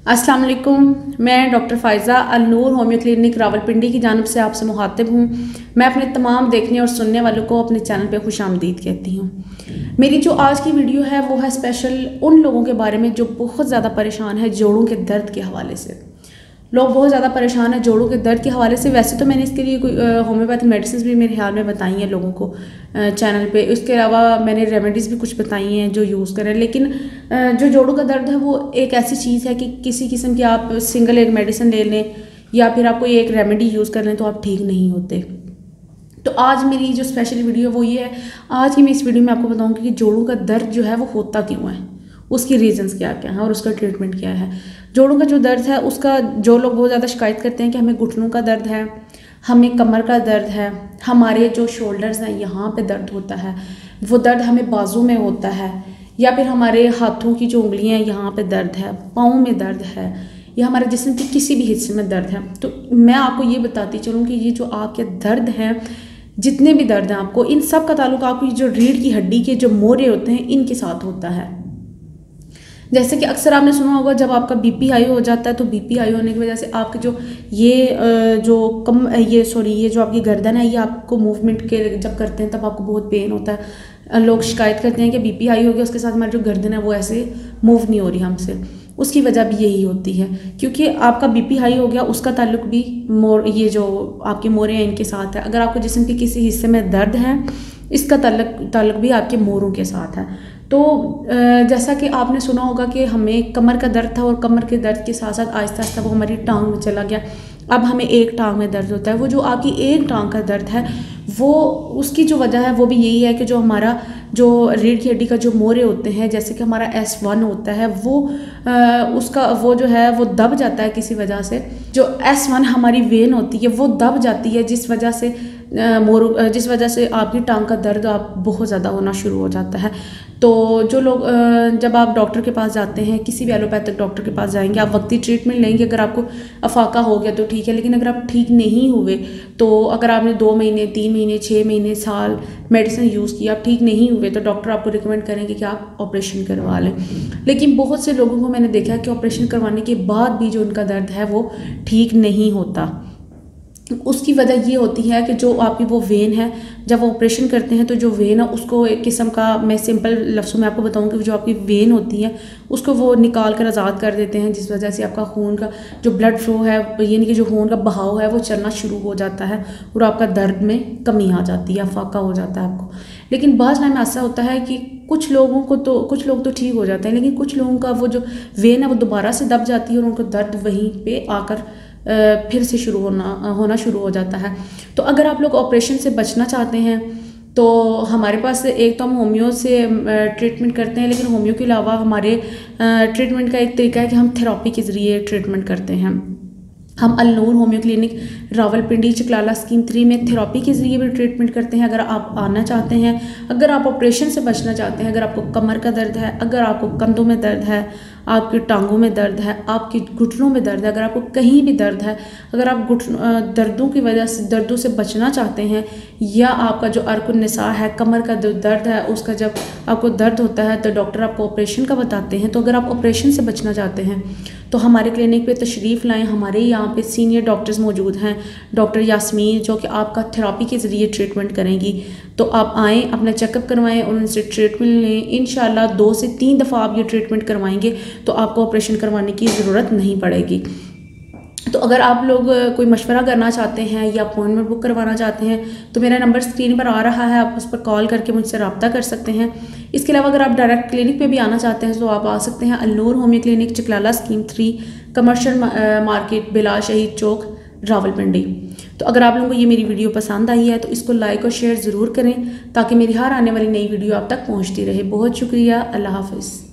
अस्सलाम वालेकुम। मैं doctor Faiza Al-Noor homeo clinic Rawalpindi की जानिब से आपसे मुखातिब हूँ। मैं अपने तमाम देखने और सुनने वालों को अपने चैनल पे खुशामदीद कहती हूँ। मेरी जो आज की वीडियो है वो है स्पेशल उन लोगों के बारे में जो बहुत ज़्यादा परेशान है जोड़ों के दर्द के हवाले से। लोग बहुत ज़्यादा परेशान है जोड़ों के दर्द के हवाले से। वैसे तो मैंने इसके लिए कोई होम्योपैथिक मेडिसिन भी मेरे ख्याल में बताई हैं लोगों को चैनल पे। इसके अलावा मैंने रेमेडीज़ भी कुछ बताई हैं जो यूज़ करें, लेकिन जो जोड़ों का दर्द है वो एक ऐसी चीज़ है कि किसी किस्म की आप सिंगल एक मेडिसिन ले लें या फिर आप कोई एक रेमेडी यूज़ कर लें तो आप ठीक नहीं होते। तो आज मेरी जो स्पेशल वीडियो वो ये है, आज की मैं इस वीडियो में आपको बताऊँगी कि जोड़ों का दर्द जो है वो होता क्यों है, उसकी रीजंस क्या क्या हैं और उसका ट्रीटमेंट क्या है। जोड़ों का जो दर्द है उसका जो लोग बहुत ज़्यादा शिकायत करते हैं कि हमें घुटनों का दर्द है, हमें कमर का दर्द है, हमारे जो शोल्डर्स हैं यहाँ पे दर्द होता है, वो दर्द हमें बाजू में होता है, या फिर हमारे हाथों की जो उंगलियाँ हैं यहाँ पे दर्द है, पाँव में दर्द है, या हमारे जिस्म के किसी भी हिस्से में दर्द है। तो मैं आपको ये बताती चलूँ कि ये जो आपके दर्द हैं, जितने भी दर्द हैं आपको, इन सब का ताल्लुक आपकी जो रीढ़ की हड्डी के जो मोरे होते हैं इनके साथ होता है। जैसे कि अक्सर आपने सुना होगा जब आपका बीपी हाई हो जाता है तो बीपी हाई होने की वजह से आपके जो ये जो आपकी गर्दन है ये आपको मूवमेंट के जब करते हैं तब आपको बहुत पेन होता है। लोग शिकायत करते हैं कि बीपी हाई हो गया, उसके साथ हमारी जो गर्दन है वो ऐसे मूव नहीं हो रही हमसे। उसकी वजह भी यही होती है क्योंकि आपका बीपी हाई हो गया, उसका ताल्लुक भी ये जो आपके मोरे हैं इनके साथ है। अगर आपको जिस्म के किसी हिस्से में दर्द है, इसका ताल्लुक भी आपके मोरों के साथ है। तो जैसा कि आपने सुना होगा कि हमें कमर का दर्द था और कमर के दर्द के साथ साथ आहिस्ता आहिस्ता वो हमारी टांग में चला गया। अब हमें एक टांग में दर्द होता है। वो जो आपकी एक टांग का दर्द है वो उसकी जो वजह है वो भी यही है कि जो हमारा जो रीढ़ की हड्डी का जो मोरे होते हैं, जैसे कि हमारा S1 होता है, उसका वो जो है वो दब जाता है किसी वजह से। जो S1 हमारी वेन होती है वो दब जाती है जिस वजह से आपकी टांग का दर्द आप बहुत ज़्यादा होना शुरू हो जाता है। तो जो लोग जब आप डॉक्टर के पास जाते हैं, किसी भी एलोपैथिक डॉक्टर के पास जाएंगे, आप वक्ती ट्रीटमेंट लेंगे। अगर आपको अफाका हो गया तो ठीक है, लेकिन अगर आप ठीक नहीं हुए तो अगर आपने 2 महीने 3 महीने 6 महीने साल मेडिसिन यूज़ किया, आप ठीक नहीं हुए तो डॉक्टर आपको रिकमेंड करेंगे कि आप ऑपरेशन करवा लें। लेकिन बहुत से लोगों को मैंने देखा है कि ऑपरेशन करवाने के बाद भी जो उनका दर्द है वो ठीक नहीं होता। उसकी वजह ये होती है कि जो आपकी वो वेन है, जब वो ऑपरेशन करते हैं तो जो वेन है उसको एक किस्म का, मैं सिंपल लफ्ज़ों में आपको बताऊं कि जो आपकी वेन होती है उसको वो निकाल कर आज़ाद कर देते हैं, जिस वजह से आपका खून का जो ब्लड फ्लो है, यानी कि जो खून का बहाव है वो चलना शुरू हो जाता है और आपका दर्द में कमी आ जाती है, फाका हो जाता है आपको। लेकिन बाज़ टाइम ऐसा होता है कि कुछ लोग तो ठीक हो जाते हैं, लेकिन कुछ लोगों का वो जो वेन है वो दोबारा से दब जाती है और उनको दर्द वहीं पे आकर फिर से होना शुरू हो जाता है। तो अगर आप लोग ऑपरेशन से बचना चाहते हैं तो हमारे पास एक तो हम होम्यो से ट्रीटमेंट करते हैं, लेकिन होम्यो के अलावा हमारे ट्रीटमेंट का एक तरीका है कि हम थेरेपी के ज़रिए ट्रीटमेंट करते हैं। हम Al-Noor homeo clinic Rawalpindi Chaklala scheme 3 में थेरेपी के ज़रिए भी ट्रीटमेंट करते हैं। अगर आप आना चाहते हैं, अगर आप ऑपरेशन से बचना चाहते हैं, अगर आपको कमर का दर्द है, अगर आपको कंधों में दर्द है, आपकी टांगों में दर्द है, आपकी घुटनों में दर्द है, अगर आपको कहीं भी दर्द है, अगर आप दर्दों से बचना चाहते हैं, या आपका जो अर्कुन निसा है, कमर का जो दर्द है, उसका जब आपको दर्द होता है तो डॉक्टर आपको ऑपरेशन का बताते हैं। तो अगर आप ऑपरेशन से बचना चाहते हैं तो हमारे क्लिनिक पे तशरीफ़ लाएँ। हमारे यहाँ पे सीनियर डॉक्टर्स मौजूद हैं, डॉक्टर यास्मीन, जो कि आपका थेरेपी के ज़रिए ट्रीटमेंट करेंगी। तो आप आएँ, अपना चेकअप करवाएं और उनसे ट्रीटमेंट लें। इंशाल्लाह 2 से 3 दफ़ा आप ये ट्रीटमेंट करवाएंगे तो आपको ऑपरेशन करवाने की ज़रूरत नहीं पड़ेगी। तो अगर आप लोग कोई मशवरा करना चाहते हैं या अपॉइंटमेंट बुक करवाना चाहते हैं तो मेरा नंबर स्क्रीन पर आ रहा है, आप उस पर कॉल करके मुझसे रब्ता कर सकते हैं। इसके अलावा अगर आप डायरेक्ट क्लिनिक पे भी आना चाहते हैं तो आप आ सकते हैं Al-Noor homeo clinic Chaklala scheme 3 commercial market Bilal Shaheed Chowk Rawalpindi. तो अगर आप लोगों को ये मेरी वीडियो पसंद आई है तो इसको लाइक और शेयर ज़रूर करें ताकि मेरी हर आने वाली नई वीडियो आप तक पहुँचती रहे। बहुत शुक्रिया। अल्लाह हाफ़िज़।